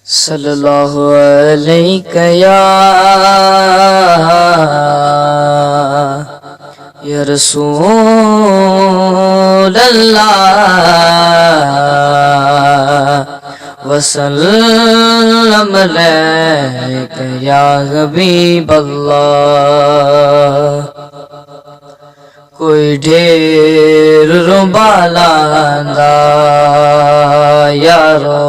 صلی اللہ علیہ یا رسول اللہ وسلم علیک یا حبیب اللہ۔ کوئی ڈھیر ربالاندا یارو،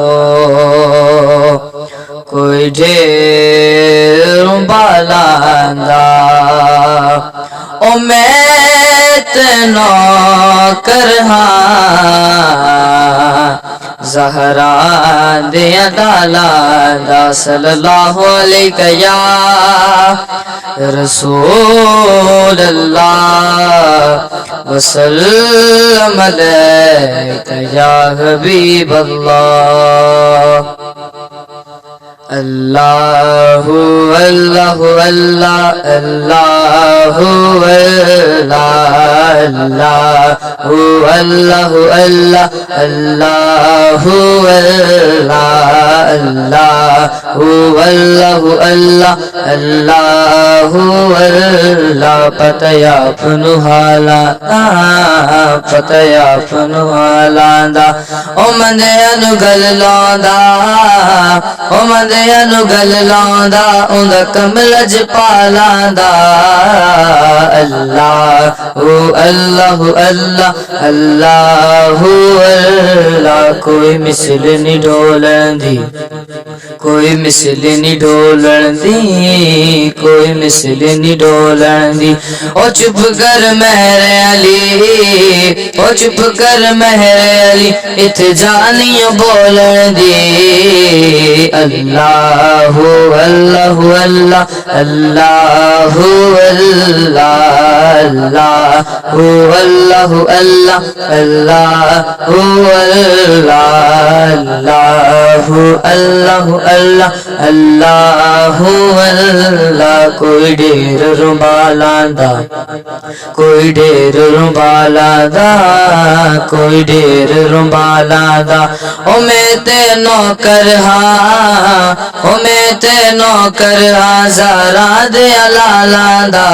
کوئی ڈھیر ربالاندا، او میں تینو کرہاں زہرا دیا ڈالاندا۔ صلی اللہ علیہ یا رسول اللہ وسلم علیک یا حبیب اللہ۔ اللہ اللہ اللہ اللہ اللہ اللہ اللہ اللہ اللہ اللہ اللہ پتہ اپنو حالا پتہ اپنو حالاندا، او مندیانو گل لوندا، او مندیانو گل لوندا، اوندا کملج پالاندا۔ اللہ اللہ اللہ اللہ اللہ، کوئی مثل نہیں ڈولن دی، کوئی مثل نہیں ڈولن دی، کوئی مثل نہیں ڈولن دی۔ او چپ کر مہر علی، او چپ کر مہر علی، اتھ جانیوں بولن دی۔ اللہ اللہ اللہ اللہ اللہ اللہ اللہ اللہ اللہ اللہ اللہ اللہ۔ کوئی ڈھیر ربالاندا، کوئی ڈھیر ربالاندا، کوئی ڈھیر ربالاندا، او میں تینو کرہاں، او میں تینو کرہاں زہرا دیا لالاندا۔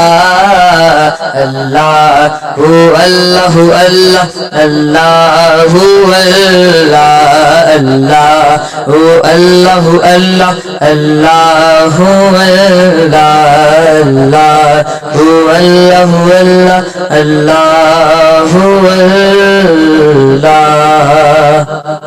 اللہ اللہ اللہ اللہ اللہ اللہ اللہ اللہ اللہ اللہ اللہ اللہ۔